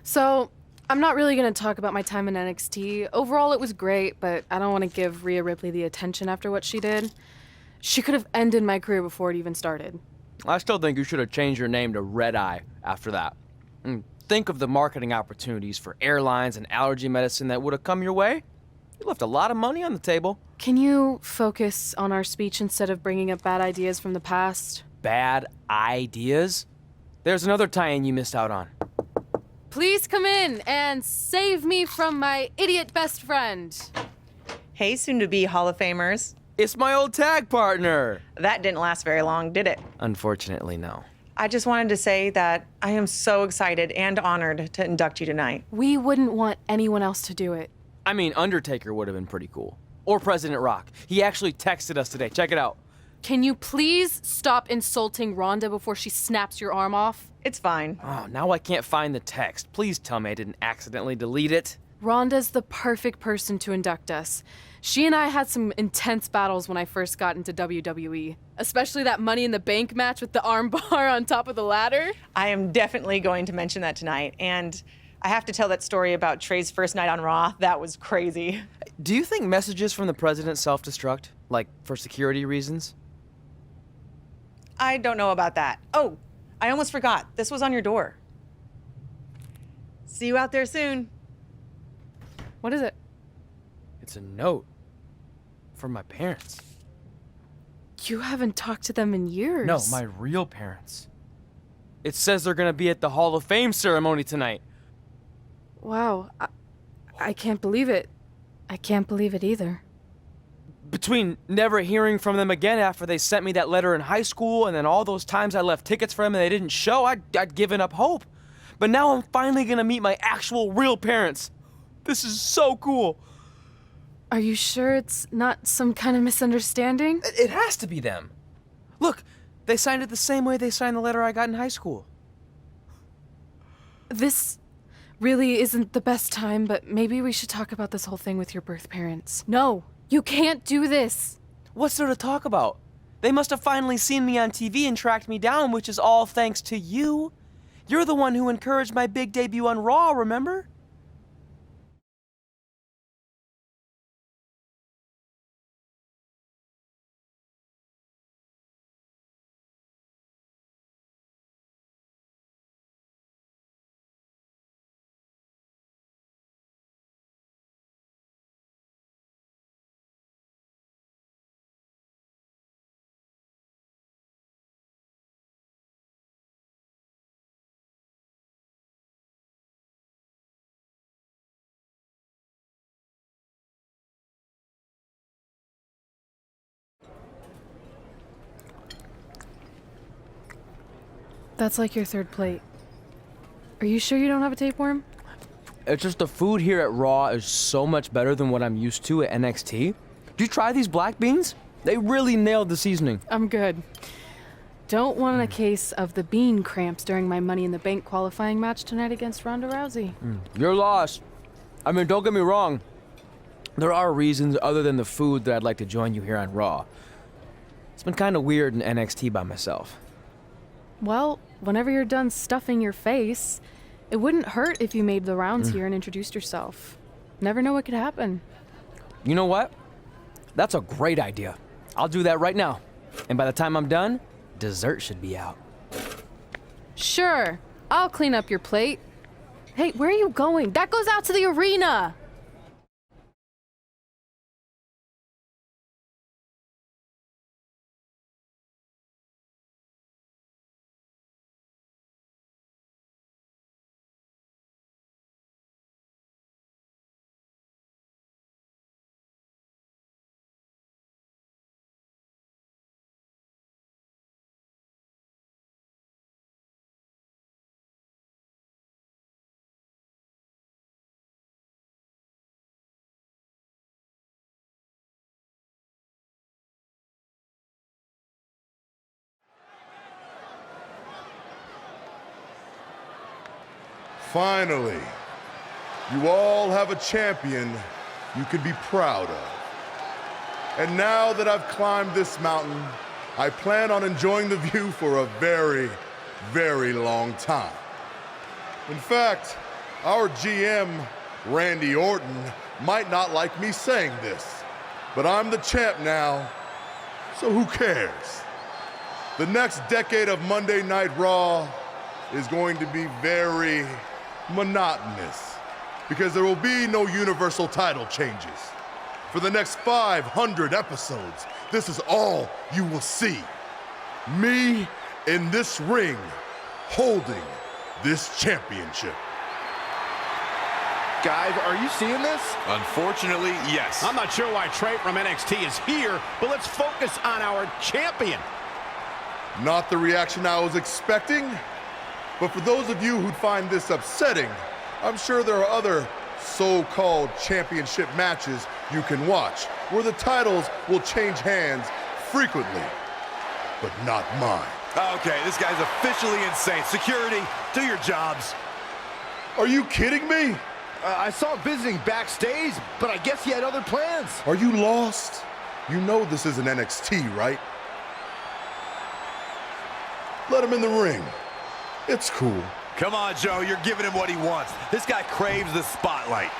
So, I'm not really gonna talk about my time in NXT. Overall, it was great, but I don't want to give Rhea Ripley the attention after what she did. She could have ended my career before it even started. I still think you should have changed your name to Red Eye after that. Think of the marketing opportunities for airlines and allergy medicine that would have come your way. You left a lot of money on the table. Can you focus on our speech instead of bringing up bad ideas from the past? Bad ideas? There's another tie-in you missed out on. Please come in and save me from my idiot best friend. Hey, soon-to-be Hall of Famers. It's my old tag partner. That didn't last very long, did it? Unfortunately, no. I just wanted to say that I am so excited and honored to induct you tonight. We wouldn't want anyone else to do it. I mean, Undertaker would have been pretty cool. Or President Rock. He actually texted us today. Check it out. Can you please stop insulting Rhonda before she snaps your arm off? It's fine. Oh, now I can't find the text. Please tell me I didn't accidentally delete it. Rhonda's the perfect person to induct us. She and I had some intense battles when I first got into WWE, especially that Money in the Bank match with the arm bar on top of the ladder. I am definitely going to mention that tonight, and I have to tell that story about Trey's first night on Raw. That was crazy. Do you think messages from the president self-destruct? Like, for security reasons? I don't know about that. Oh, I almost forgot. This was on your door. See you out there soon. What is it? It's a note. From my parents. You haven't talked to them in years. No, my real parents. It says they're gonna be at the Hall of Fame ceremony tonight. Wow, I can't believe it. I can't believe it either. Between never hearing from them again after they sent me that letter in high school and then all those times I left tickets for them and they didn't show, I'd given up hope. But now I'm finally gonna meet my actual real parents. This is so cool. Are you sure it's not some kind of misunderstanding? It has to be them. Look, they signed it the same way they signed the letter I got in high school. This really isn't the best time, but maybe we should talk about this whole thing with your birth parents. No, you can't do this. What's there to talk about? They must have finally seen me on TV and tracked me down, which is all thanks to you. You're the one who encouraged my big debut on Raw, remember? That's like your third plate. Are you sure you don't have a tapeworm? It's just the food here at Raw is so much better than what I'm used to at NXT. Did you try these black beans? They really nailed the seasoning. I'm good. Don't want a case of the bean cramps during my Money in the Bank qualifying match tonight against Ronda Rousey. You're lost. I mean, don't get me wrong. There are reasons other than the food that I'd like to join you here on Raw. It's been kind of weird in NXT by myself. Well, whenever you're done stuffing your face, it wouldn't hurt if you made the rounds here and introduced yourself. Never know what could happen. You know what? That's a great idea. I'll do that right now. And by the time I'm done, dessert should be out. Sure, I'll clean up your plate. Hey, where are you going? That goes out to the arena! Finally, you all have a champion you can be proud of. And now that I've climbed this mountain, I plan on enjoying the view for a very, very long time. In fact, Our GM, Randy Orton, might not like me saying this, but I'm the champ now, so who cares? The next decade of Monday Night Raw is going to be very monotonous because there will be no Universal title changes. For the next 500 episodes, this is all you will see. Me in this ring holding this championship. Guys, are you seeing this? Unfortunately, yes. I'm not sure why Trey from NXT is here, but let's focus on our champion. Not the reaction I was expecting, but for those of you who'd find this upsetting, I'm sure there are other so-called championship matches you can watch where the titles will change hands frequently, but not mine. Okay, this guy's officially insane. Security, do your jobs. Are you kidding me? I saw him visiting backstage, but I guess he had other plans. Are you lost? You know this isn't NXT, right? Let him in the ring. It's cool. Come on, Joe, you're giving him what he wants. This guy craves the spotlight.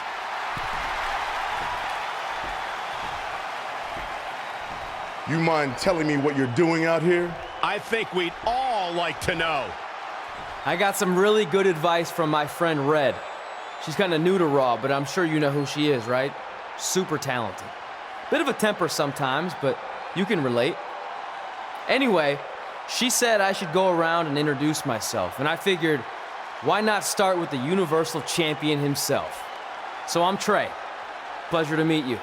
You mind telling me what you're doing out here? I think we'd all like to know. I got some really good advice from my friend Red. She's kind of new to Raw, but I'm sure you know who she is, right? Super talented. Bit of a temper sometimes, but you can relate. Anyway, she said I should go around and introduce myself, and I figured, why not start with the Universal Champion himself? So I'm Trey. Pleasure to meet you.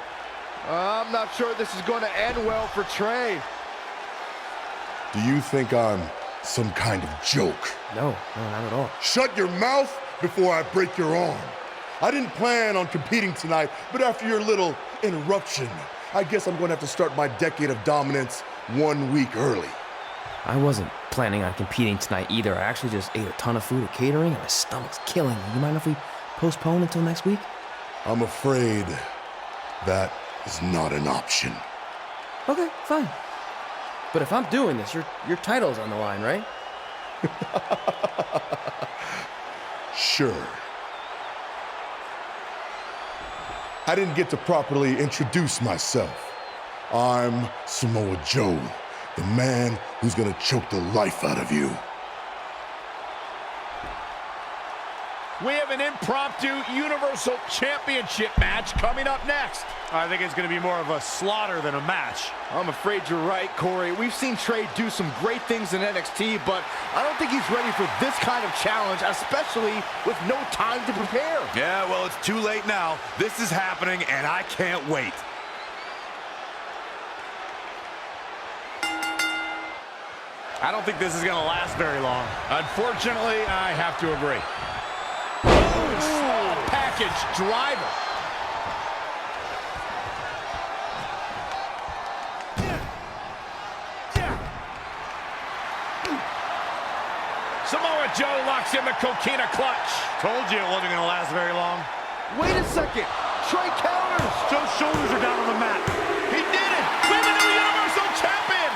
I'm not sure this is going to end well for Trey. Do you think I'm some kind of joke? No, not at all. Shut your mouth before I break your arm. I didn't plan on competing tonight, but after your little interruption, I guess I'm going to have to start my decade of dominance 1 week early. I wasn't planning on competing tonight either. I actually just ate a ton of food at catering, and my stomach's killing me. You mind if we postpone until next week? I'm afraid that is not an option. Okay, fine. But if I'm doing this, your title's on the line, right? Sure. I didn't get to properly introduce myself. I'm Samoa Joe, the man who's gonna choke the life out of you. We have an impromptu Universal Championship match coming up next. I think it's going to be more of a slaughter than a match. I'm afraid you're right, Corey. We've seen Trey do some great things in NXT, but I don't think he's ready for this kind of challenge, especially with no time to prepare. Yeah, well, it's too late now. This is happening, and I can't wait. I don't think this is going to last very long. Unfortunately, I have to agree. Small package driver. Samoa Joe locks in the coquina clutch. Told you it wasn't going to last very long. Wait a second. Trey counters. Joe's shoulders are down on the mat. He did it. We have a new Universal Champion.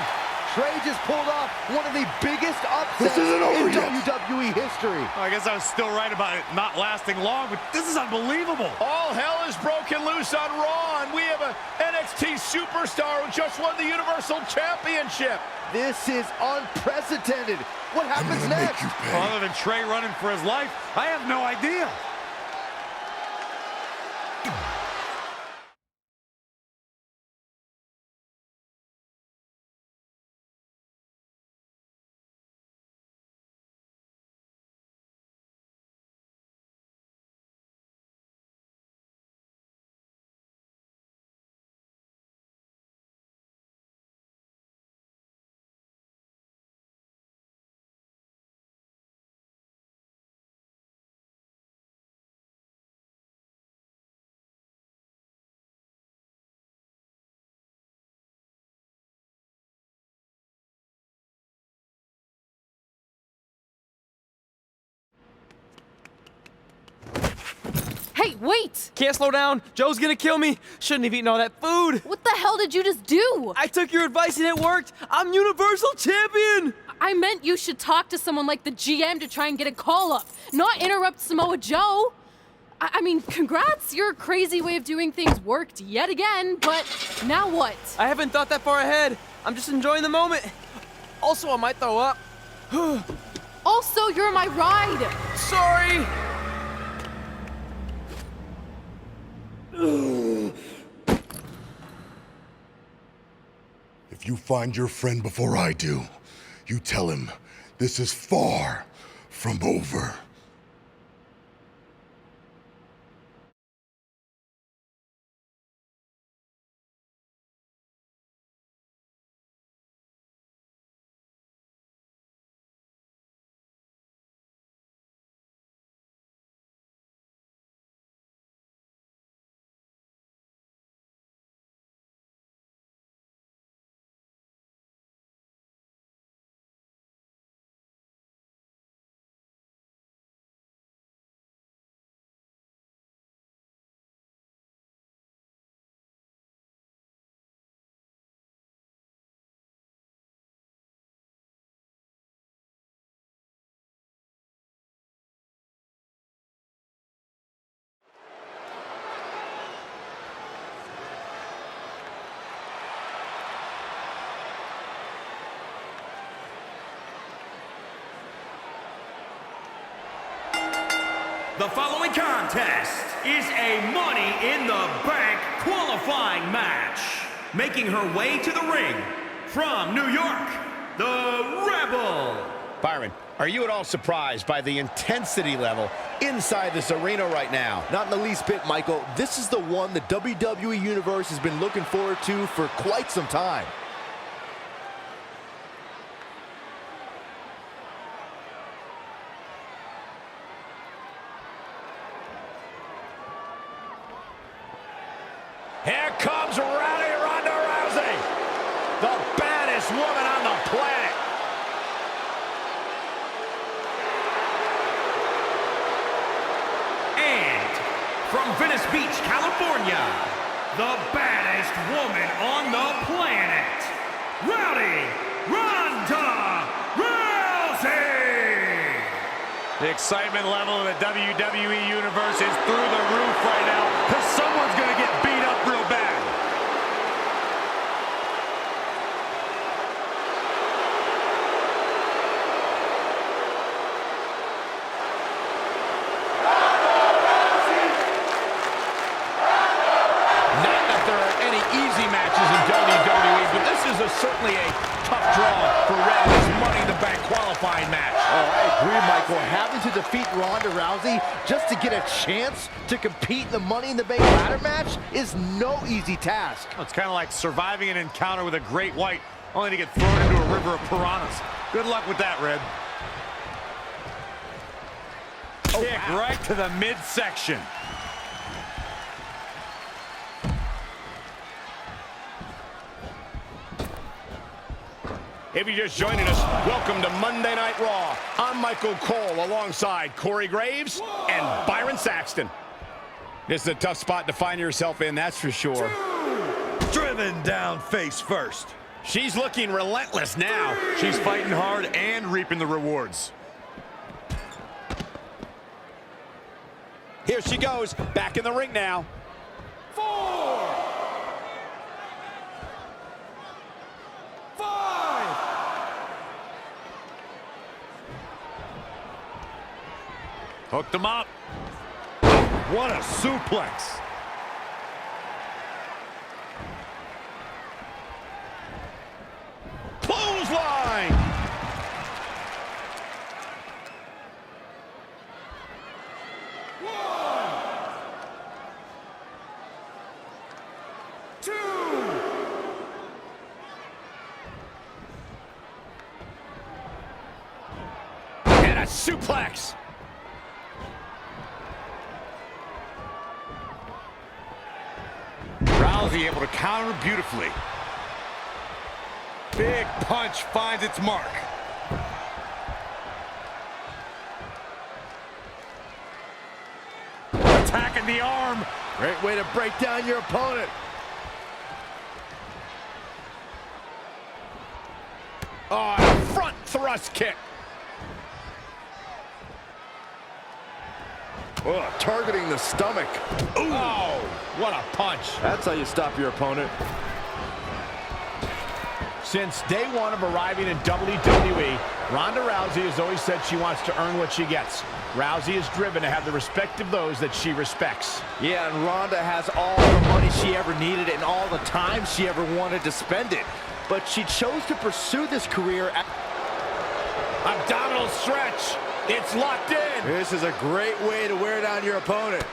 Trey just pulled off one of the biggest upsets This isn't over in yet. WWE history. I guess I was still right about it not lasting long, but this is unbelievable. All hell is broken loose on Raw, and we have an NXT superstar who just won the Universal Championship. This is unprecedented. What I'm happens gonna next? make you pay. Other than Trey running for his life, I have no idea. Hey, wait! Can't slow down. Joe's gonna kill me. Shouldn't have eaten all that food. What the hell did you just do? I took your advice and it worked. I'm Universal Champion. I meant you should talk to someone like the GM to try and get a call up, not interrupt Samoa Joe. I mean, congrats! Your crazy way of doing things worked yet again, but now what? I haven't thought that far ahead. I'm just enjoying the moment. Also, I might throw up. Also, you're my ride! Sorry! If you find your friend before I do, you tell him this is far from over. The following contest is a Money in the Bank qualifying match. Making her way to the ring from New York, the Rebel. Byron, are you at all surprised by the intensity level inside this arena right now? Not in the least bit, Michael. This is the one the WWE Universe has been looking forward to for quite some time. Here comes Ronda Rousey, the baddest woman on the planet. And from Venice Beach, California, the baddest woman on the planet, Ronda Rousey. The excitement level of the WWE Universe is through the roof right now because someone's going to get beat up real bad. Not that there are any easy matches in WWE, but this is certainly a tough draw for Randy's Money in the Bank qualifying match. Oh, I agree, Michael. Having to defeat Ronda Rousey just to get a chance to compete in the Money in the Bank ladder match is no easy task. It's kind of like surviving an encounter with a great white, only to get thrown into a river of piranhas. Good luck with that, Red. Kick right to the midsection. If you're just joining us, welcome to Monday Night Raw. I'm Michael Cole alongside Corey Graves and Byron Saxton. This is a tough spot to find yourself in, that's for sure. Driven down face first. She's looking relentless now. She's fighting hard and reaping the rewards. Here she goes, back in the ring now. 4, 5. Hooked him up. What a suplex. Clothesline. And a suplex. Rousey able to counter beautifully. Big punch finds its mark. Attacking the arm. Great way to break down your opponent. Oh, front thrust kick. Oh, targeting the stomach. Ooh. Oh, what a punch. That's how you stop your opponent. Since day one of arriving in WWE, Ronda Rousey has always said she wants to earn what she gets. Rousey is driven to have the respect of those that she respects. Yeah, and Ronda has all the money she ever needed and all the time she ever wanted to spend it. But she chose to pursue this career at... Abdominal stretch. It's locked in. This is a great way to wear down your opponent.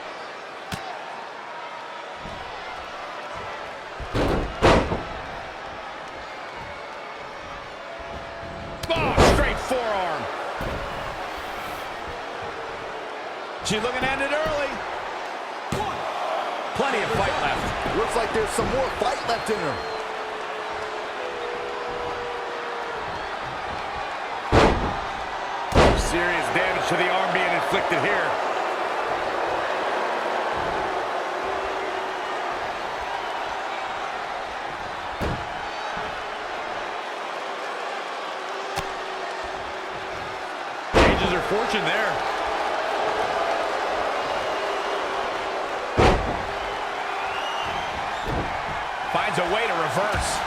Oh, straight forearm. She's looking to end it early. Plenty of fight left. Looks like there's some more fight left in her. Serious damage to the arm being inflicted here. Changes her fortune there. Finds a way to reverse.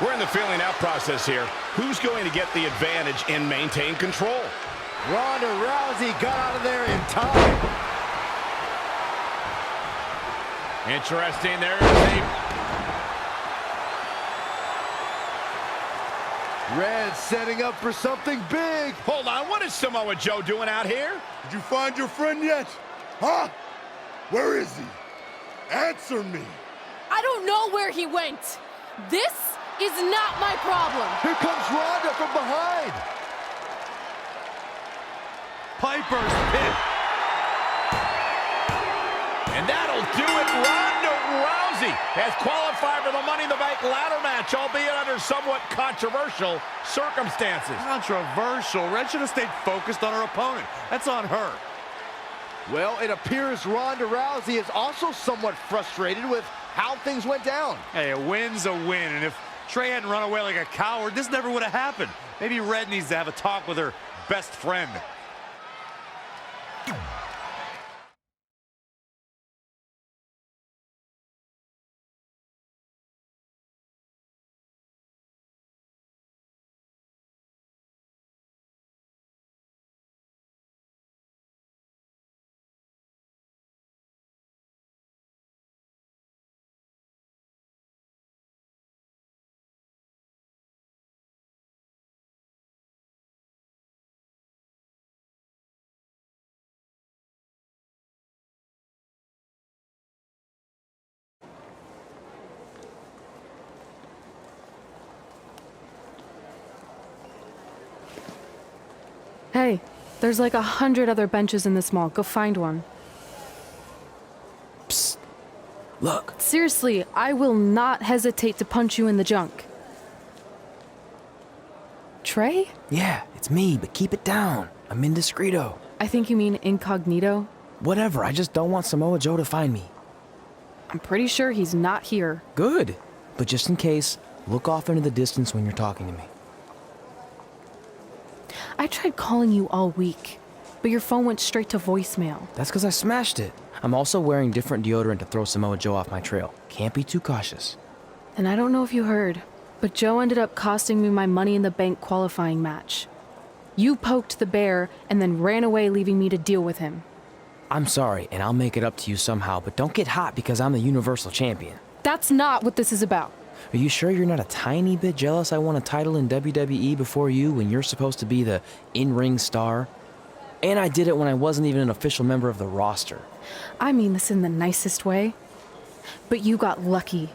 We're in the feeling out process here. Who's going to get the advantage and maintain control? Ronda Rousey got out of there in time. Interesting. There is Red setting up for something big. Hold on, what is Samoa Joe doing out here? Did you find your friend yet? Huh? Where is he? Answer me. I don't know where he went. This is not my problem. Here comes Ronda from behind. Piper's pit. And that'll do it. Ronda Rousey has qualified for the Money in the Bank ladder match, albeit under somewhat controversial circumstances. Controversial. Red should have stayed focused on her opponent. That's on her. Well, it appears Ronda Rousey is also somewhat frustrated with how things went down. Hey, a win's a win, and if Trey hadn't run away like a coward, this never would have happened. Maybe Red needs to have a talk with her best friend. Hey, there's like 100 other benches in this mall. Go find one. Psst. Look. Seriously, I will not hesitate to punch you in the junk. Trey? Yeah, it's me, but keep it down. I'm indiscreto. I think you mean incognito. Whatever, I just don't want Samoa Joe to find me. I'm pretty sure he's not here. Good. But just in case, look off into the distance when you're talking to me. I tried calling you all week, but your phone went straight to voicemail. That's because I smashed it. I'm also wearing different deodorant to throw Samoa Joe off my trail. Can't be too cautious. And I don't know if you heard, but Joe ended up costing me my Money in the Bank qualifying match. You poked the bear and then ran away, leaving me to deal with him. I'm sorry, and I'll make it up to you somehow, but don't get hot because I'm the Universal Champion. That's not what this is about. Are you sure you're not a tiny bit jealous I won a title in WWE before you when you're supposed to be the in-ring star? And I did it when I wasn't even an official member of the roster. I mean this in the nicest way. But you got lucky.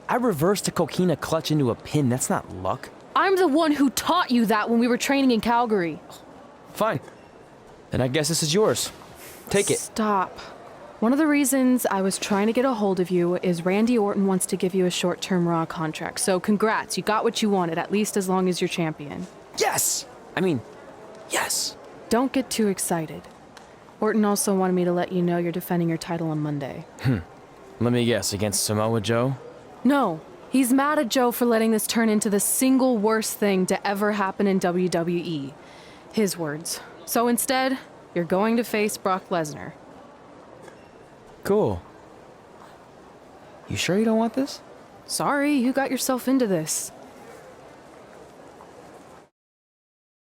I reversed a coquina clutch into a pin. That's not luck. I'm the one who taught you that when we were training in Calgary. Fine. Then I guess this is yours. Take it. Stop. One of the reasons I was trying to get a hold of you is Randy Orton wants to give you a short-term Raw contract. So congrats, you got what you wanted, at least as long as you're champion. Yes! Yes! Don't get too excited. Orton also wanted me to let you know you're defending your title on Monday. Let me guess, against Samoa Joe? No, He's mad at Joe for letting this turn into the single worst thing to ever happen in WWE. His words. So instead, you're going to face Brock Lesnar. Cool. You sure you don't want this? Sorry, you got yourself into this.